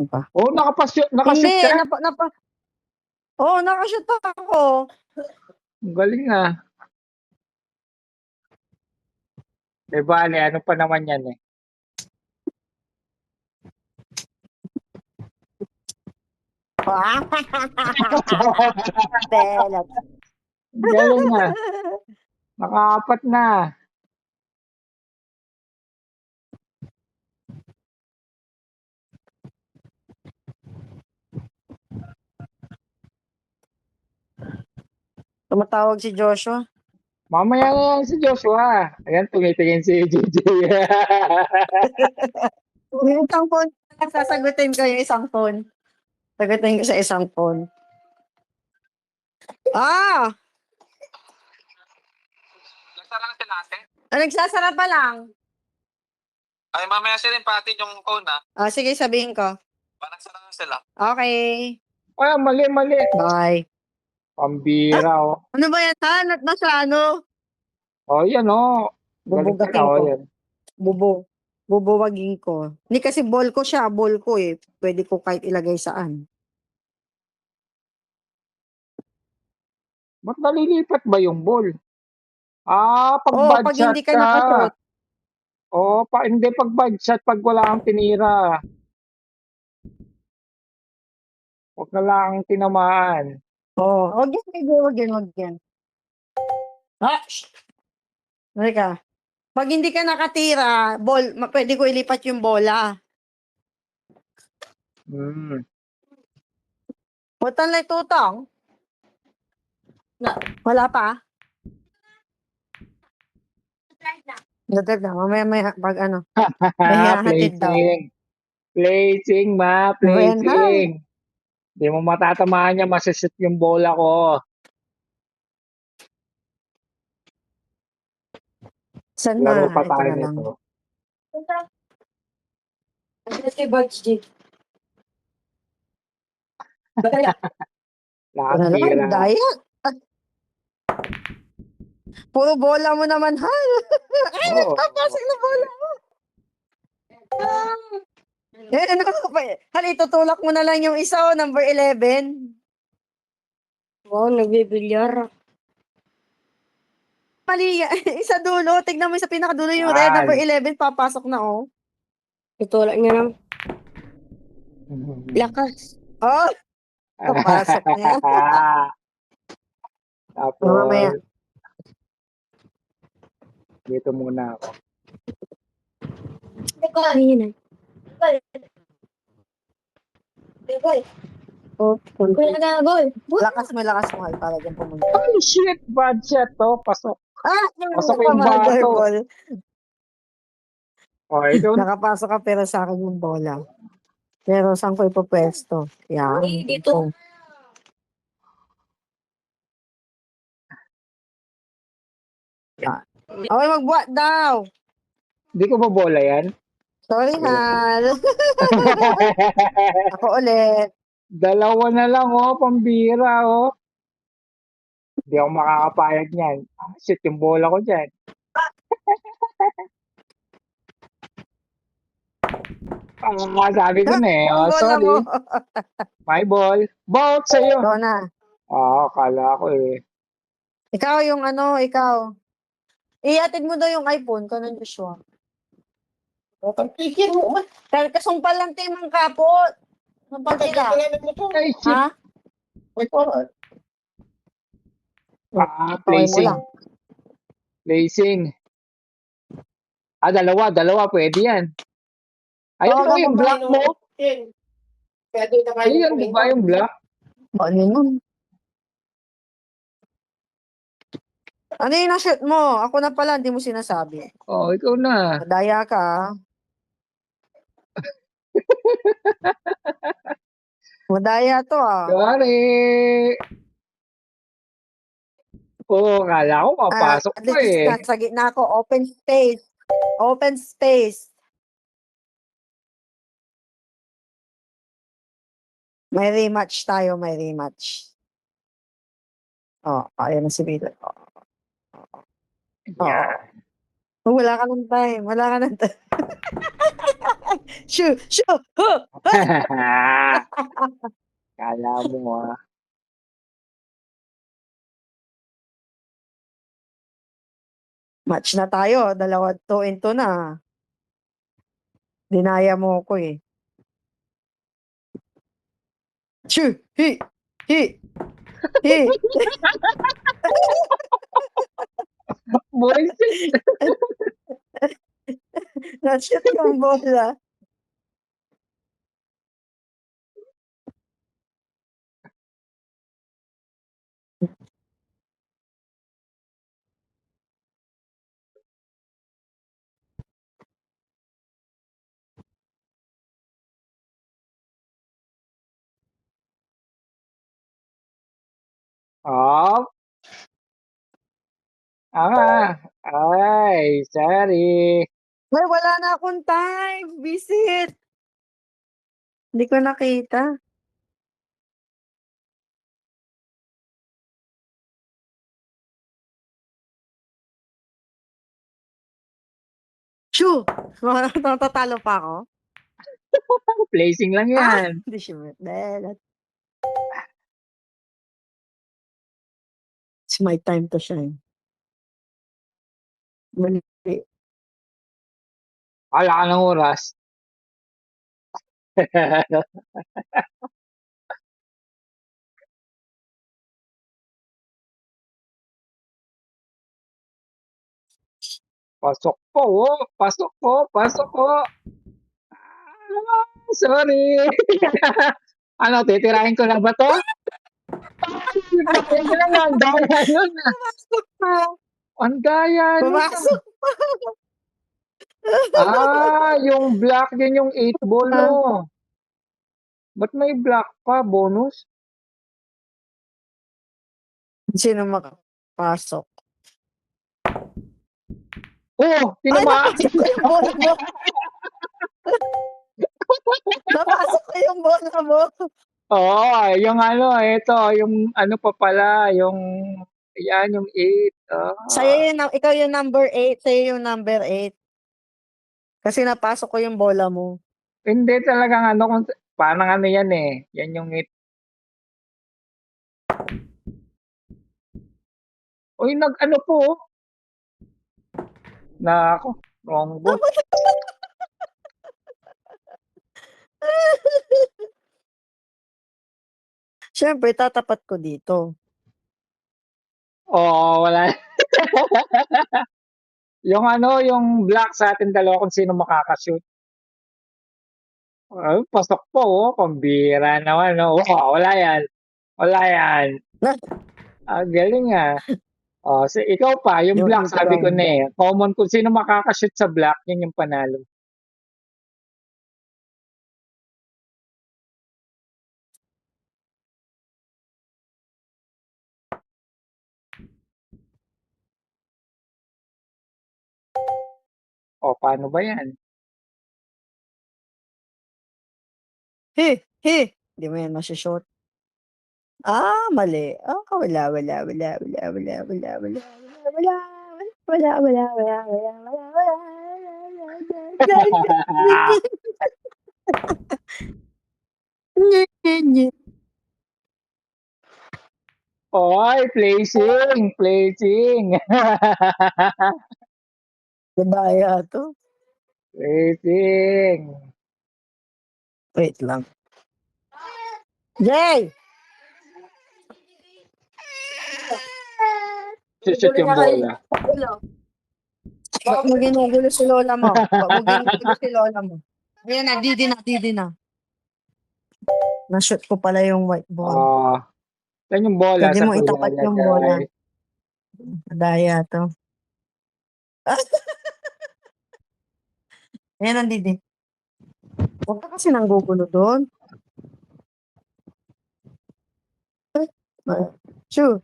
Pa. Oh, nakashoot Hindi, ka? nakashoot ako. Ang galing ah. Eh, bale, ano pa naman yan eh. Belot. Galing ah. Nakaapat na. Tumatawag si Joshua. Mamaya na yan si Joshua. Ayan, tumitingin si JJ. Yung isang phone, sasagutin ko yung isang phone. Sagutin ko sa isang phone. Ah! Nagsara na sila ate? Nagsasara pa lang. Ay, mamaya sila yung pati yung phone ha. Sige, sabihin ko. Nagsara na sila. Okay. Ay, mali. Bye. Pambira oh. Ano ba yan? Hanat na sa ano? Oh, yan oh. Galing ka Bubugatin na ko. oh, yan. Bubuwagin ko. Hindi kasi ball ko siya. Ball ko eh. Pwede ko kahit ilagay saan. Ba't nalilipat ba yung ball? Pag bad pag shot hindi ka nakashot. Hindi pag bad shot, pag wala kang tinira. Huwag na lang tinamaan. Wag yan. Halika. Pag hindi ka nakatira, pwede ko ilipat yung bola. Butan lang tutong. Wala pa? Dadag na. Mamaya pag ano. May hahatid daw. Placing. Hindi mo matatamaan niya, masashoot yung bola ko. Saan Laro pa ito tayo na lang. nito. Si Buds G. Nakatira. Daya. Puro bola mo naman, Hal. Ay, napapasok na bola mo. Hal, itutulak mo na lang yung isa, number 11. Wow, nagbibilyar. Mali, isa dulo. Tignan mo sa pinakadulo yung red, number 11, papasok na, oh. Itulak niya lang. Lakas. Oh! Papasok niya. Tapos, Mamaya. dito muna ako. Ayun na. Lakas mo, Hal, para dyan pumunta. Holy shit! Bad shot to. Pasok. Pasok yung Pamagal bato. ball. Ito. Nakapasok ka pero sa akin yung bola. Pero saan ko ipopwesto? Yan. Dito. Okay, magbuhat daw. Hindi ko bobola yan. Sorry, Hal. Ako ulit. Dalawa na lang, pambira, Hindi ako makakapayag niyan. Shit, yung bola ko dyan. Sabi ko na eh. Sorry. My ball. Ball sa'yo. Ikaw na. Akala ko eh. Ikaw. Iatid mo daw yung iPhone ko ng Joshua. Tigil mo. Kasumpal lang timang kapot. Sumpal sila. Ay, shit. Ha? Placing. Placing. Dalawa. Pwede yan. Ayun ko yung block mo. Ayun, di ba yung block? Ano yun? Ano yung na-shoot mo? Ako na pala, hindi mo sinasabi. Ikaw na. Madaya ka. Madaya to Sorry. Kala ko mapasok At pa eh. least sa gitna ko, open space. May rematch tayo, ayan na si Bila. Yeah. Wala ka ng time. Shoo! Shoo! Huh! Kala mo Match na tayo. 2-2 na. Dinaya mo ko eh. Shoo! Hi! Hi! Hi! Buwisit. Na-shoot yung bola. Oh, ay, sorry. Ay, wala na akong time. Visit. Hindi ko nakita. Shoo! Natatalo pa ako? Placing lang yan. Hindi siya. Dahil it's my time to shine. Mali. Wala ka ng oras. Pasok po, pasok po, pasok po. Ah, sorry. Ano, titirahin ko na ba to? Titirahin ko na nga, ang daya nun. Pumasok pa. Ang daya nun. Pumasok pa. Yung black din yung 8 ball, no? Ba't may black pa, bonus? Sino makapasok? Oh, Ay, tinamaan. napasok ko yung bola mo. Napasok ko yung bola mo. Oo, yung ano, ito, yung ano pa pala, yung, yan, yung 8. Ikaw yung number 8. Sa'yo yung number 8. Kasi napasok ko yung bola mo. Hindi talagang ano, kung, parang ano yan eh. Yan yung 8. Uy, nag-ano po. Nako, wrong ball. Siyempre, tatapat ko dito. Oo, wala. Yung ano, yung black sa atin dalawa kung sino makakashoot. Ay, pasok po, pambira naman, no? Wala yan. Wala yan. Galing ah. Ikaw pa, yung Yung black, sabi ko income. na eh. Common kung sino makakashoot sa black, yun yung panalo. Paano ba yan? Hindi mo yan masishort. Mali. Wala. Oy, placing, placing. Gabaya to. Placing. Wait lang. Jay! Shoot yung bola. Ba't mo ginugulo si lola mo? Ayan na, didi na. Na-shoot ko pala yung white ball. Saan yung bola? Pwede Sa mo itapat yung bola. Daya to. Ayan ang didi. Huwag ka kasi nanggugulo doon. Shoo!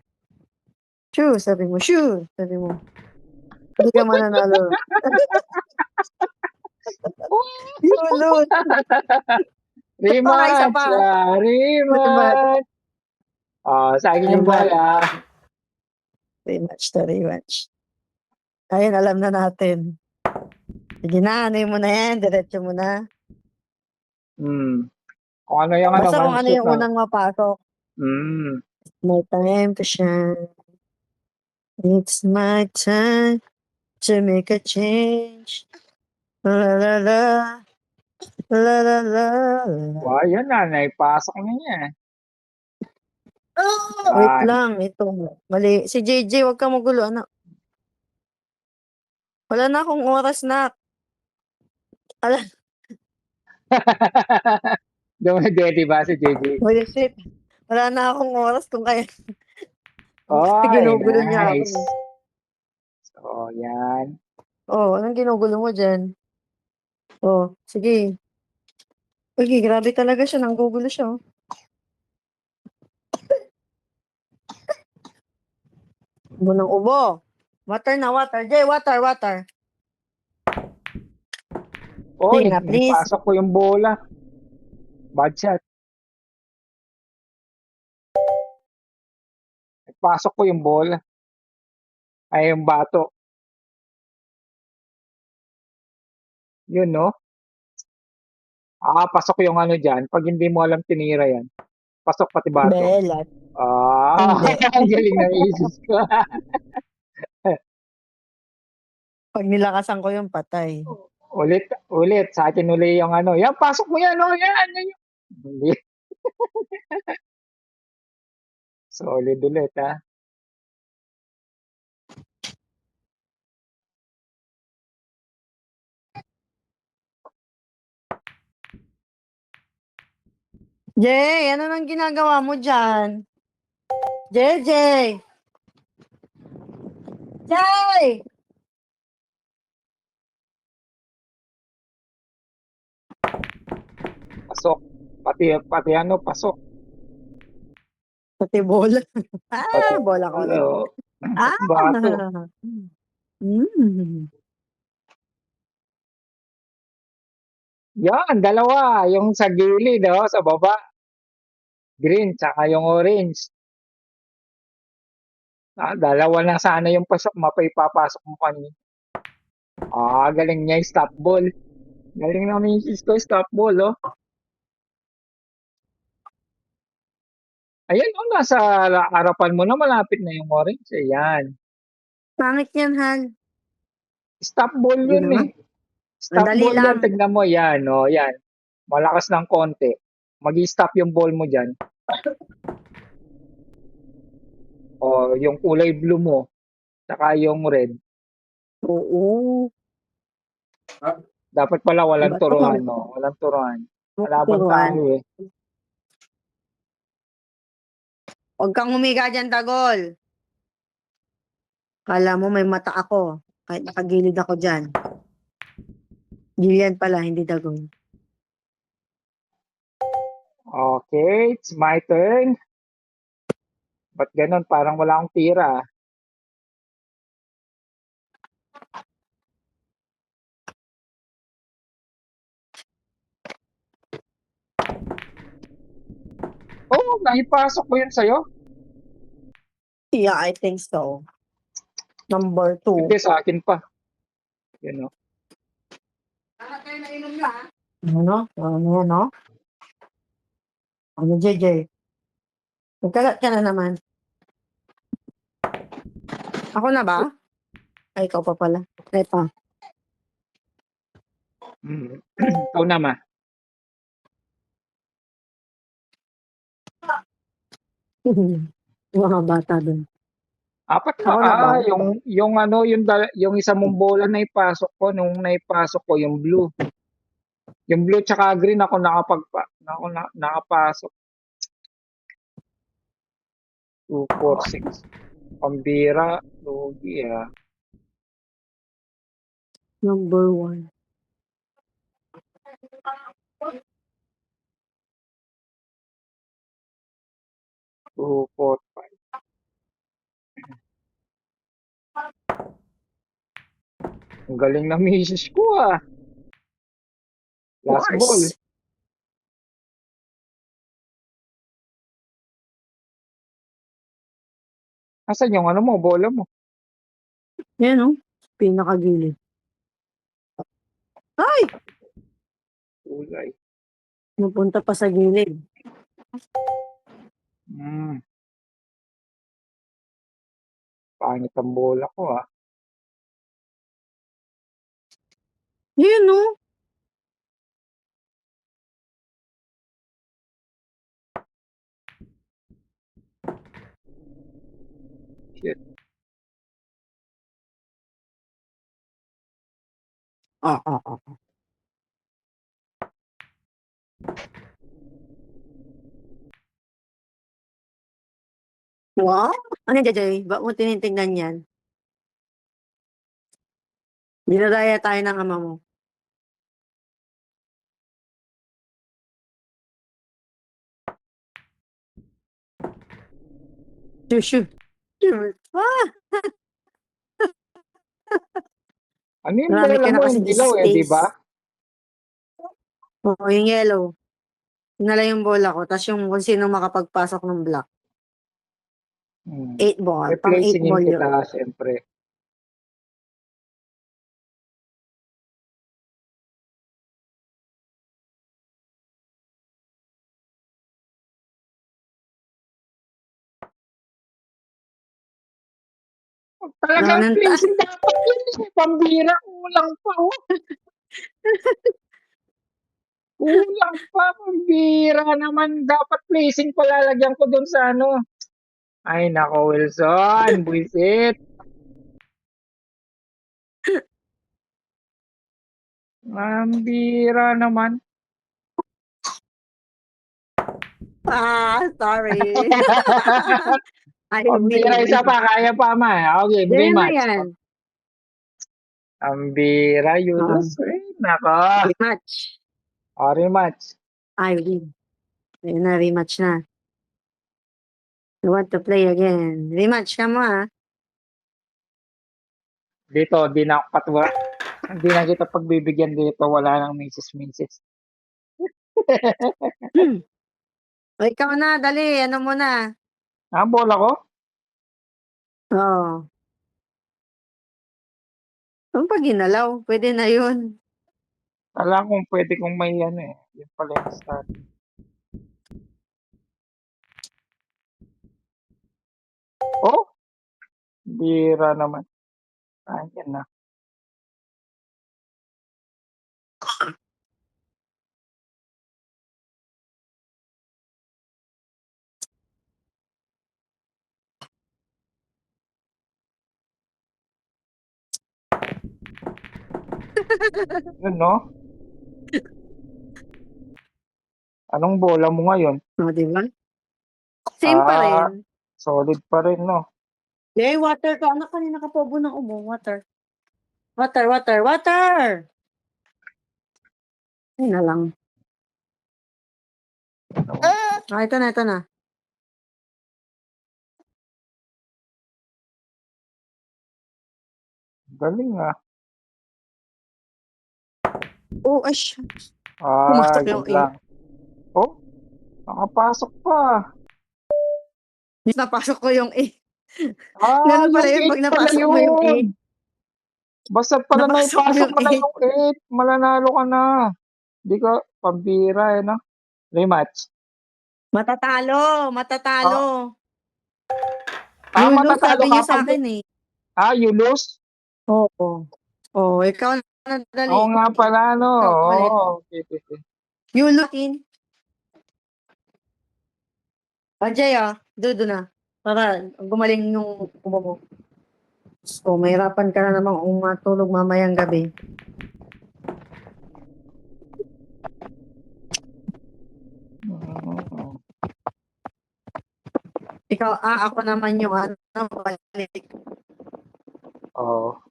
Shoo! Sabi mo, shoo! Sabi mo. Hindi ka mananalo. Yulot! Rematch! Isa pa. Rematch! Sa akin yung bola. Rematch. Ayun, alam na natin. Sige na, ano mo na yan, diretso mo na. Hmm. Kung ano yung ano, Basta kung ano shoot yung na. unang mapasok. Hmm. My time to shine. It's my time to make a change. La la la. La la la. Wow, yan na, naipasok na niya. Wait Yan. lang, ito. Mali. Si JJ, wag ka magulo, anak. Wala na akong oras na. Ala, Dumedede ba si JJ? bullshit. Wala na akong oras kung kaya Oy, ginugulo niya ako. nice. So, yan. Oh, anong ginugulo mo dyan? Oh, sige. Uy, grabe talaga siya. Nanggugulo siya. Oh. Ubo ng ubo. Water na, water. Jay, water, water. Oy, Sige na, please. naipasok ko yung bola. Bad shot. Naipasok ko yung bola. Ay, yung bato. Yun, no? Pasok yung ano dyan. Pag hindi mo alam tinira yan. Pasok pati bato. Belat. Ah, Hindi. ang galing ng isis ko. Pag nilakasan ko yung patay. Ulit. Sa akin uli yung ano. Yan, pasok mo yan, oh, yan. Hindi. Solid ulit, ha. Jay, ano nang ginagawa mo dyan? JJ! Jay! Pasok. Pati ano, pasok. Pati bola. Pati, Bola ko ulit. ano, pati bato. Mm. Yan, dalawa. Yung sa gilid, oh, sa baba. Green, tsaka yung orange. Dalawa na sana yung pasok, mapapasok mo kanina. Galing niya yung stop ball. Galing na misis ko, stop ball, oh. Ayan, oh, nasa harapan mo na, malapit na yung orange. Ayan. Pangit yan, Han. Stop ball Hindi yun, naman. eh. Stop Madali ball yan, lang. tignan mo, yan, oh, yan. Malakas ng konti. Mag-i-stop yung ball mo dyan. O, yung kulay blue mo, saka yung red. Oo. Dapat pala walang Iba to. turuan, no? Walang turuan. Kalaban Turuan. tayo, eh. Huwag kang humiga dyan, Dagol. Kala mo may mata ako. Kahit nakagilid ako dyan. Gillian pala, hindi Dagol. Okay, it's my turn. Ba't ganun? Parang wala akong tira. Oh, naipasok ko yun sa'yo. Yeah, I think so. Number 2. Hindi, sa akin pa. Yun, no? Ano? Ano yan, no? Ano, JJ? Magkalat ka na naman. Ako na ba? Ay, ikaw pa pala. Eto. Ikaw naman. Mga bata dun. Apat pa. Ako na ba? Yung ano, yung isa mong bola na ipasok ko, nung naipasok ko, yung blue. Yung blue tsaka green ako nakapasok. 2, 4, 6. Pambira. Lugi, ah. Number 1. Two, 4, 5. Ang galing na misis ko, ah. Last ball. Asan yung ano mo, bola mo? Yan, no? Pinakagilid. Ay! Kulay. Napunta pa sa gilid. Hmm. Pangit ang bola ko, ah. Yun, no? Shit. Oo. Wow! Ano yan, Jay? Ba't mo tinitignan yan? Dinadaya tayo ng ama mo. Shoo. Ah! Ano yung Marami bola ka na mo? kasi Yung dilaw, eh, di ba? space. Oo, yung yellow. Yun na lang yung bola ko. Tapos yung kung sino makapagpasok ng block. Hmm. 8 ball. Pang 8 Replacingin ball yun. kita, siyempre. Talagang Anong placing dapat yun, eh. Pambira, kulang pa, oh. Kulang pa, pambira naman. Dapat placing palalagyan ko dun sa ano. Ay, nako, Wilson. Buisit. Pambira naman. sorry. I Pambira, isa mean. pa. Kaya pa, ma. Okay, Yan na rematch. yan. Pambira, Yulus. Ay, nako. Rematch. O, rematch. I win. Ayun na, rematch na. You want to play again. Rematch ka mo, ah. Dito, di na ako patwa. Hindi na kita pagbibigyan dito. Wala nang misis. O, ikaw na, dali. Ano mo na? Ah, bola ko? Oo. Kung pag ginalaw, pwede na yun. Alam kung pwede kong may ano eh. Yun pala yung start. Oh! Bira naman. Ayan na. Yun, no? Anong bola mo ngayon? O, di ba? Same pa rin. Solid pa rin, no? Eh, water ka. Anak, kanina ka pobo ng umo. Water. Water! Ay na lang. Ito na. Galing ah. Oh, ay, pumasok Yun yung A. lang. Oh, nakapasok pa. Napasok ko yung A. Ganun pala Yung yun 8 pag pala napasok mo yung A. yun. Basta pala Napasok mo naipasok yung mo na 8. yung 8, mananalo ka na. Di ka, pambira eh, no? Rematch. Matatalo. Ah, Yulo, matatalo sabi ka niyo sa pag, akin eh. you lose? Oo. Oh, ikaw na Oo dali. nga pala, no? Ikaw ulit. Oo, okay. Yulo, kin. Ajay, dudo na. Para gumaling yung umo mo. So, mahirapan ka na namang umatulog mamayang gabi. Mm. Ikaw, ako naman yung ano, balik. Oo.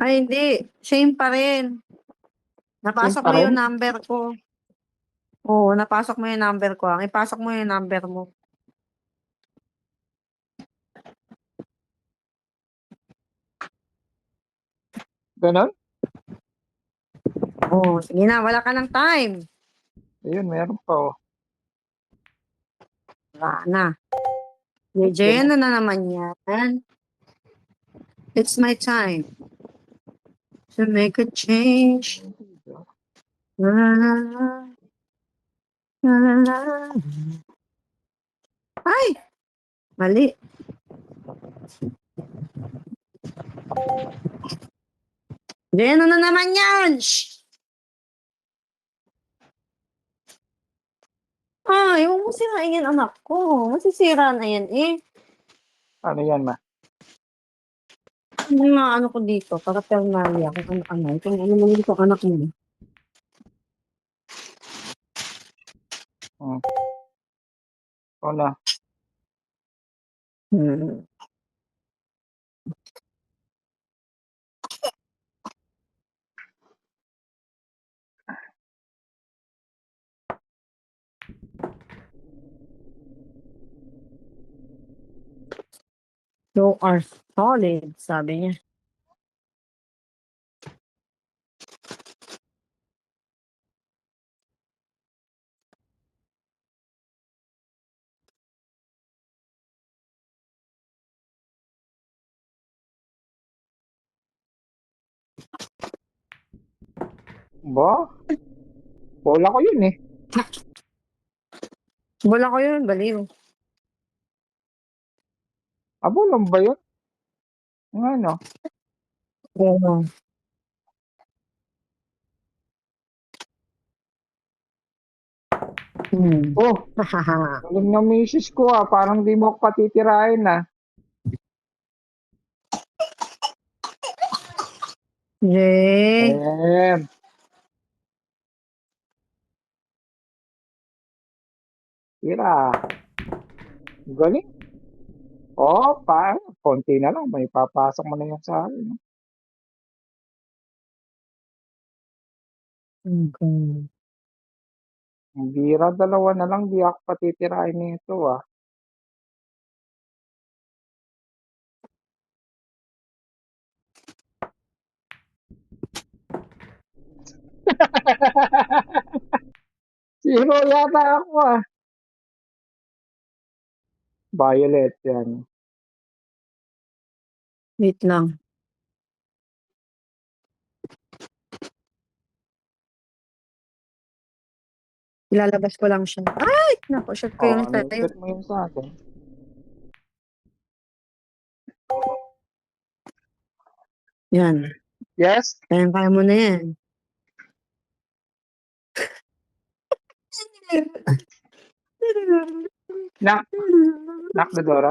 Ay, hindi. Same pa rin. Same Napasok pa mo rin? yung number ko. Oo, napasok mo yung number ko. Ipasok mo yung number mo. Ganon? Oo, sige na. Wala ka ng time. Ayun, meron pa, oh. Wala na. Ba't JJ, ganun? ano na naman yan? It's my time to make a change. La, la, la, la, la, la. Ay! Mali. Diyan, ano na naman yan? Shh! Ay, huwag mo sirain yan, anak ko. Masisira na yan eh. Ano yan, ma? Yung mga ano ko dito, para Pernalia, kung ano. Kung ano mo dito, anak mo. Wala. Hmm. You are solid, sabi niya. Ba? Bola ko yun eh. Bola ko yun, baliw. Bola ba yun? Yung ano? Oo. Hmm. Oh, Hahaha. galing na misis ko Parang di mo ako patitirahin Jay. Eh, tira. Galing. Konti na lang. May papasok mo na yan sa akin. Okay. Ang bira, dalawa na lang. Di ako patitirahin nito Zero yata ako Violet yan. Wait lang. Ilalabas ko lang siya. Ay! Naku, shot ko yung tayo. Nilipit mo yun sa akin. Yan. Yes? Kaya mo na yan. Knock. Knock the door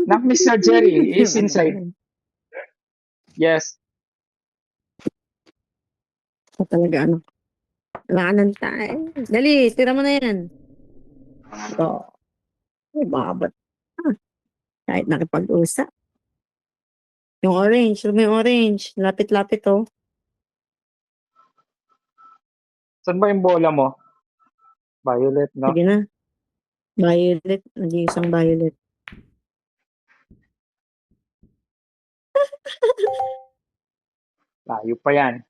Knock, Mr. Jerry is inside. Yes. Talaga ano. Kailangan ng time. Dali, tira mo na yan. So, babot. Kahit nakipag-usap. Yung orange, yung orange. Lapit-lapit oh. Saan ba yung bola mo? Violet, no? Sige na. Violet. Hindi isang violet. Layo pa yan.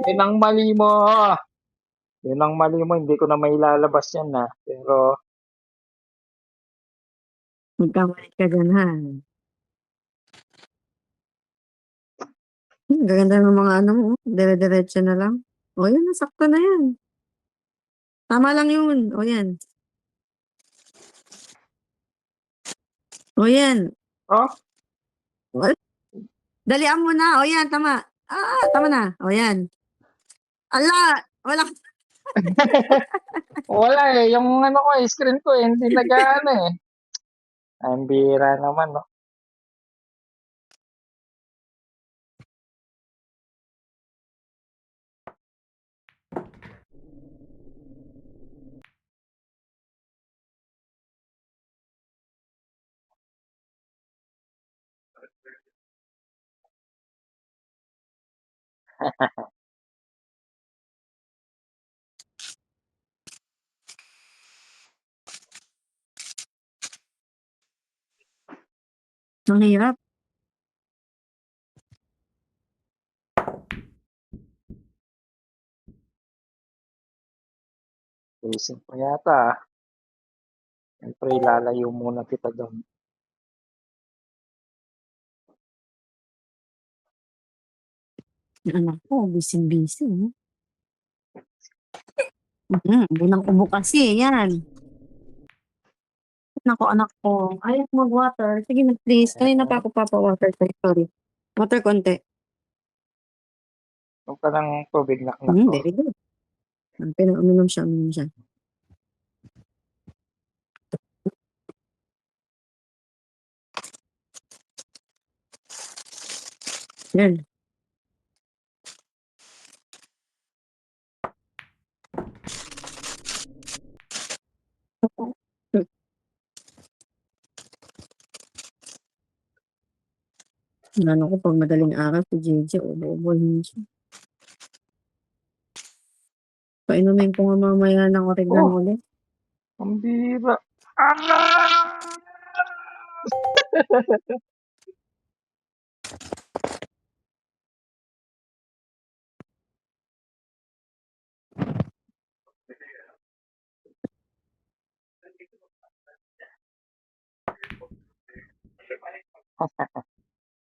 Yun ang mali mo. Yun ang mali mo. Hindi ko na mailalabas yan Pero, Magkamalit ka dyan ha. Gaganda ng mga ano mo. Dire-diretso na lang. O yan, nasakto na yan. Tama lang yun. O yan. O yan. oh, What? Dalian mo na. O yan, tama. Tama na. O yan. Ala! Wala. wala Yung ano ko, screen ko hindi nag-ano Ang bira naman, no? Ang hirap. Placing pa yata. Siyempre, ilalayo muna kita doon. Anak ko, busy-busy. Bunang ubo kasi, yan. Nako, anak ko. Ayaw mag-water. Sige na, please. Kanina pa ako papa-water. Sorry. Water konti. Huwag ka ng tubig, naknak ko. Very good. Uminom siya. Yan. Ano ko, pag madaling araw, si JJ, ubo-ubo siya. Painumin ko nga mamaya ng oregano ulit. Ang bira. Ah!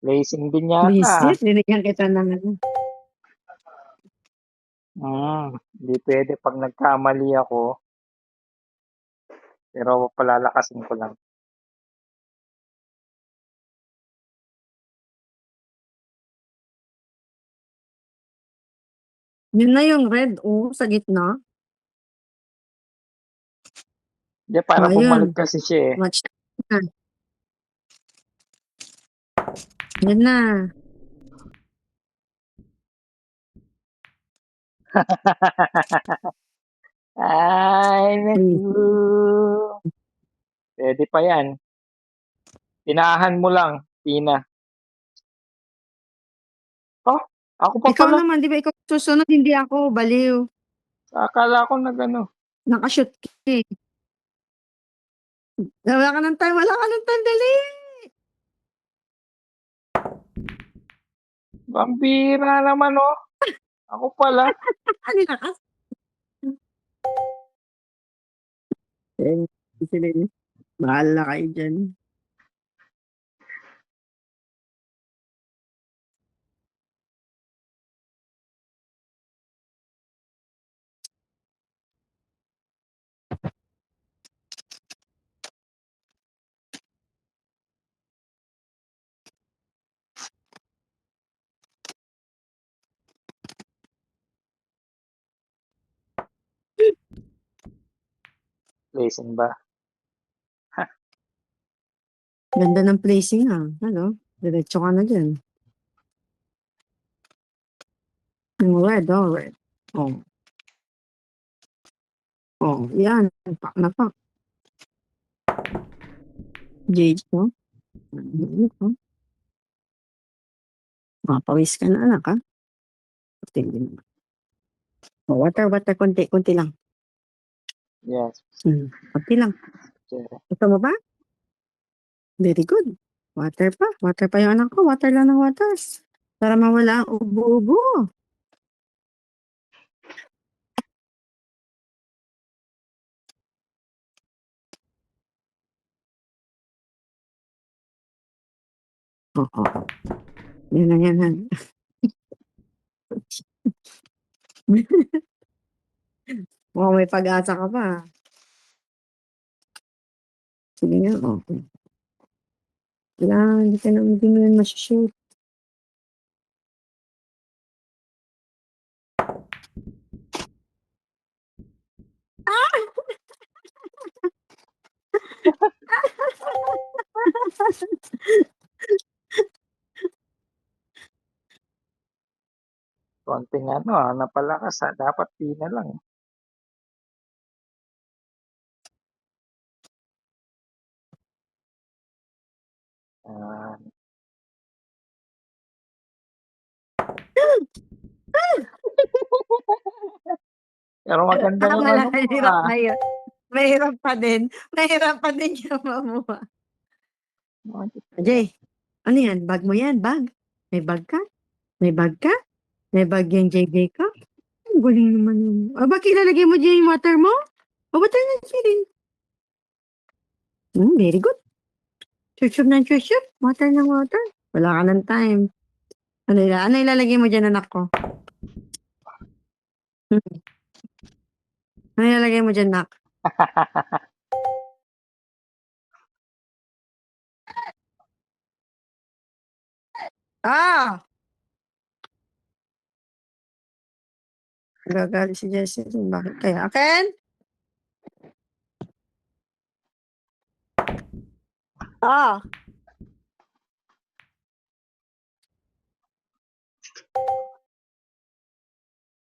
Placing din yata. Visit, dinigyan kita ng ano. Hindi pwede pag nagkamali ako. Pero palalakasin ko lang. Yun na yung red, sa gitna. Hindi, para Ayun. bumalik kasi siya eh. Watch na. Yan na. Ay, naku. Pwede pa yan. Tinahan mo lang, Tina. Oh, ako pa Ikaw pala. naman, di ba ikaw susunod, hindi ako, baliw. Akala ko nag-ano. Nakashoot ka eh. Wala ka ng time, dali. Bambira naman oh. Ako pala. Ano na ka? Bahala kayo dyan. Placing ba? Ganda ng placing Ano? Diretso ka na dyan. Yung red, red. Yan. Pak na pak. JJ, Mapawis ka na, anak, Hindi naman. Water, konti lang. Yes. Konti lang. Sure. Gusto mo ba? Very good. Water pa yung anak ko. Water lang ng water. Para mawala ang ubo-ubo. Yan. Mukhang may pag-asa ka pa. Sige nga, hindi mo yun masushoot. Konting napalakas Dapat Tina lang. Pero maganda yung Wala, ano mo mahirap pa din. Mahirap pa din yung mamuha. Jay, ano yan? Bag mo yan? Bag? May bag ka? May bag ka? May bag yung JJ ka? Ang galing naman yun. O, bakit ilalagay mo dyan yung water mo? O, water na siya very good. Chuchup ng chuchup. Water ng water. Wala ka ng time. Ano ilalagay mo dyan, anak ko? Ano ilalagay mo dyan, nak? Ah! Gagalit si Jessie. Bakit kaya? Akin? Ah!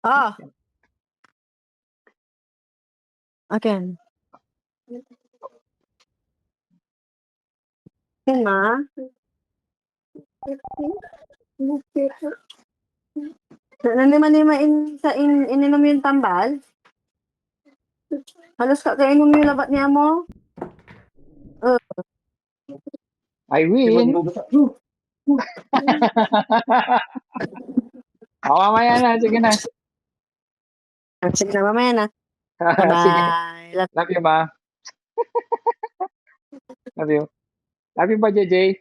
Ah! Akin? Akin, ma? Nanima-nima ininom yung tambal? Halos kainom yung labat niya mo? I win. Mamaya na. Sige na. Sige na, mamaya na. Sige. Bye-bye. Love you, ma. Love you. Love you ba, JJ?